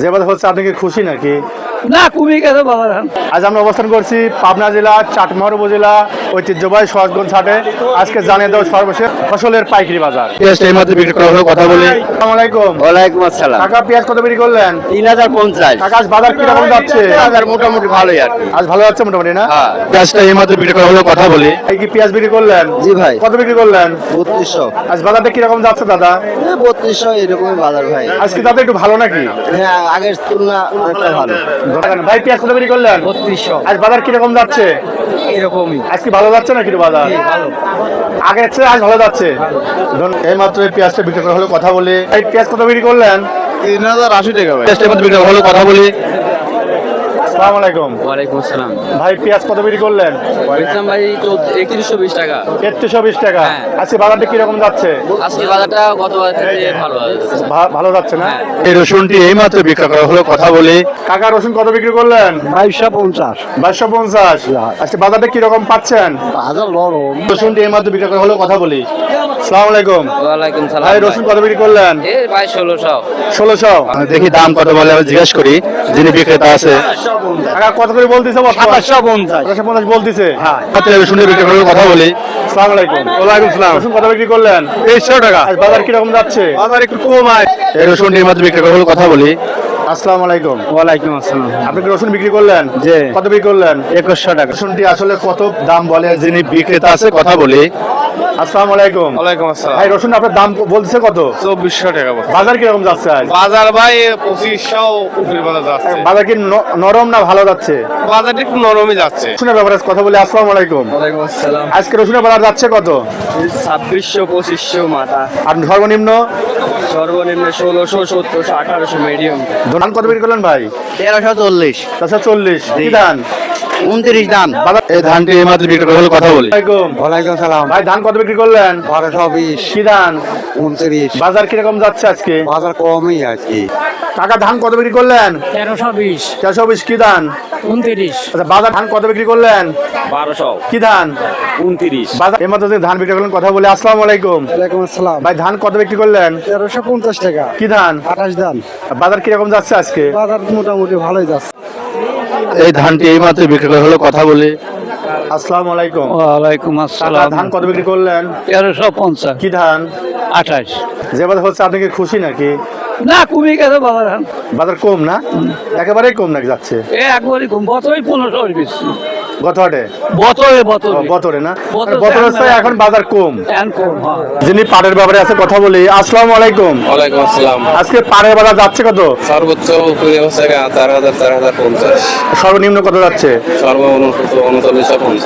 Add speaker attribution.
Speaker 1: যে বাজার হচ্ছে আপনি কি খুশি নাকি?
Speaker 2: না, কমে গেছে বাজার।
Speaker 1: আজ আমরা অবস্থান করছি পাবনা জেলা চাটমোহর উপজেলা ঐতিহ্যবাহী সহজগঞ্জ হাটে। আজকে জানিয়ে দেওয়া সর্বশেষ ফসলের পাইকারি বাজার। পেঁয়াজ এই মাত্র বিক্রি করা হলো, কথা বলি। আসসালামু আলাইকুম।
Speaker 3: ওয়ালাইকুম আসসালাম।
Speaker 1: কাকা পেঁয়াজ কত বিক্রি করলেন?
Speaker 3: 3050।
Speaker 1: কাকা আজ বাজার কিরকম যাচ্ছে?
Speaker 3: বাজার মোটামুটি ভালোই আর কি।
Speaker 1: আজ ভালো যাচ্ছে মোটামুটি না?
Speaker 3: হ্যাঁ।
Speaker 1: পেঁয়াজটা এই মাত্র বিক্রি করা হলো, কথা বলি। এই কি পেঁয়াজ বিক্রি করলেন?
Speaker 3: জি ভাই।
Speaker 1: কত বিক্রি করলেন?
Speaker 3: 3200।
Speaker 1: আজ বাজারটা কিরকম যাচ্ছে দাদা?
Speaker 3: 3200 এরকমই বাজার ভাই।
Speaker 1: আজকে দাদা একটু ভালো নাকি?
Speaker 3: হ্যাঁ, আগের তুলনা অনেকটা ভালো।
Speaker 1: ভাই পেঁয়াজ কত বিক্রি করলেন?
Speaker 2: 3200
Speaker 1: আজ বাজার কিরকম যাচ্ছে?
Speaker 2: এরকমই
Speaker 1: আজকে ভালো যাচ্ছে না কিন্তু বাজার?
Speaker 2: ভালো।
Speaker 1: আগের চেয়ে আজ ভালো যাচ্ছে। এই মাত্র এই পেঁয়াজটা বিক্রি করা হলো, কথা বলি। এই পেঁয়াজ কত বিক্রি করলেন?
Speaker 3: 3080 টাকা ভাই।
Speaker 1: পেঁয়াজটা মাত্র বিক্রি করা হলো, কথা বলি। আসসালামু আলাইকুম।
Speaker 2: ওয়ালাইকুম আসসালাম।
Speaker 1: ভাই পেঁয়াজ কত বিক্রি করলেন?
Speaker 2: ইসলাম ভাই 3120 টাকা।
Speaker 1: 3120 টাকা।
Speaker 2: হ্যাঁ।
Speaker 1: আজকে বাজারটা কিরকম যাচ্ছে?
Speaker 2: আজকে বাজারটা গতবার থেকে ভালো আছে।
Speaker 1: ভালো যাচ্ছে না?
Speaker 2: হ্যাঁ।
Speaker 1: এই রসুনটি এই মাত্র বিক্রি করা হলো, কথা বলি। কাকা রসুন কত বিক্রি করলেন?
Speaker 3: 2250।
Speaker 1: 2250। আজকে বাজারটা কিরকম পাচ্ছেন?
Speaker 3: বাজার নরম।
Speaker 1: রসুনটি এই মাত্র বিক্রি করা হলো, কথা বলি। আসসালামু আলাইকুম।
Speaker 2: ওয়ালাইকুম সালাম।
Speaker 1: ভাই রসুন কত বিক্রি করলেন?
Speaker 2: এই ভাই 1600।
Speaker 1: 1600। দেখি দাম কত বলে আমি জিজ্ঞেস করি যিনি বিক্রেতা আছে। কাকা কত করে বলতেছে?
Speaker 3: 2750।
Speaker 1: 2750 বলতেছে। হ্যাঁ, রসুন বিক্রি করার কথা বলি। আসসালামু আলাইকুম।
Speaker 3: ওয়ালাইকুম সালাম।
Speaker 1: রসুন কত বিক্রি করলেন?
Speaker 3: 2300 টাকা।
Speaker 1: আজ বাজার কিরকম যাচ্ছে?
Speaker 3: বাজার একটু কম হয়।
Speaker 1: এই রসুনটির মাত্র বিক্রি করার কথা বলি। আসসালামু আলাইকুম।
Speaker 3: ওয়ালাইকুম আসসালাম।
Speaker 1: আপনি কি রসুন বিক্রি করলেন?
Speaker 3: জি।
Speaker 1: কত বিক্রি করলেন?
Speaker 3: 2100 টাকা।
Speaker 1: রসুনটি আসলে কত দাম বলে যিনি বিক্রেতা আছে, কথা বলি। আসসালামু আলাইকুম।
Speaker 3: ওয়ালাইকুম আসসালাম।
Speaker 1: ভাই রসুন আপনার দাম বলতেছে কত?
Speaker 3: 2400 টাকা।
Speaker 1: বাজার কিরকম যাচ্ছে আজ?
Speaker 3: বাজার ভাই 2500 উপরে বাজার যাচ্ছে।
Speaker 1: বাজার কি নরম না ভালো যাচ্ছে?
Speaker 3: বাজারটা একটু নরমই যাচ্ছে।
Speaker 1: রসুনের ব্যাপারে কথা বলি। আসসালামু আলাইকুম।
Speaker 3: ওয়ালাইকুম আসসালাম।
Speaker 1: আজকে রসুনের বাজার যাচ্ছে কত?
Speaker 3: 2600 2500 মাথা।
Speaker 1: আর সর্বনিম্ন
Speaker 3: সর্বনিম্ন 1600 1700 1800 মিডিয়াম।
Speaker 1: ধান কত বিক্রি করলেন ভাই?
Speaker 3: 1340।
Speaker 1: 440। কি ধান?
Speaker 3: 29 দাম।
Speaker 1: এই ধানটি এই মাত্র বিক্রি করা হলো, কথা বলি। আসসালামু
Speaker 3: ওয়ালাইকুম সালাম।
Speaker 1: ভাই ধান কত বিক্রি করলেন?
Speaker 3: 1220
Speaker 1: কি ধান?
Speaker 3: 29।
Speaker 1: বাজার কিরকম যাচ্ছে আজকে?
Speaker 3: বাজার কমই আছে।
Speaker 1: কাকা ধান কত বিক্রি করলেন?
Speaker 2: 1320
Speaker 1: 420। কি ধান?
Speaker 2: 29
Speaker 1: আচ্ছা বাজার ধান কত বিক্রি করলেন?
Speaker 3: 1200
Speaker 1: কি ধান?
Speaker 3: 29।
Speaker 1: বাজার এই মাত্র যে ধান বিক্রি করলেন, কথা বলি। আসসালামু আলাইকুম।
Speaker 3: ওয়ালাইকুম আসসালাম।
Speaker 1: ভাই ধান কত বিক্রি করলেন?
Speaker 3: 1350 টাকা।
Speaker 1: কি ধান?
Speaker 3: 28 দাম।
Speaker 1: বাজার কিরকম যাচ্ছে আজকে?
Speaker 3: বাজার মোটামুটি ভালোই যাচ্ছে।
Speaker 1: এই ধানটি এই মাত্র বিক্রি করা হলো, কথা বলি। আসসালামু আলাইকুম।
Speaker 2: ওয়ালাইকুম
Speaker 1: কাকা
Speaker 2: আসসালাম।
Speaker 1: ধান কত বিক্রি করলেন?
Speaker 2: 1350।
Speaker 1: কি ধান?
Speaker 2: 28।
Speaker 1: যে বাজার হচ্ছে আপনি কি খুশি নাকি?
Speaker 2: না, কমে গেছে বাজার।
Speaker 1: বাজার কম না? একেবারেই কম নাকি যাচ্ছে?
Speaker 2: একবারই কম। বছরই 1500 বেশি।
Speaker 1: গত হাটে?
Speaker 2: বছরে
Speaker 1: বতরে না?
Speaker 2: বছরে
Speaker 1: বতরের চেয়ে এখন বাজার কম।
Speaker 2: কম।
Speaker 1: যিনি পাটের ব্যাপারে আছে, কথা বলি। আসসালামু আলাইকুম।
Speaker 4: ওয়ালাইকুম আসসালাম।
Speaker 1: আজকে পাটের বাজার যাচ্ছে কত?
Speaker 4: সর্বোচ্চ উপরে হচ্ছে 4000 4050।
Speaker 1: সর্বনিম্ন কত যাচ্ছে?
Speaker 4: সর্বনিম্ন 3950।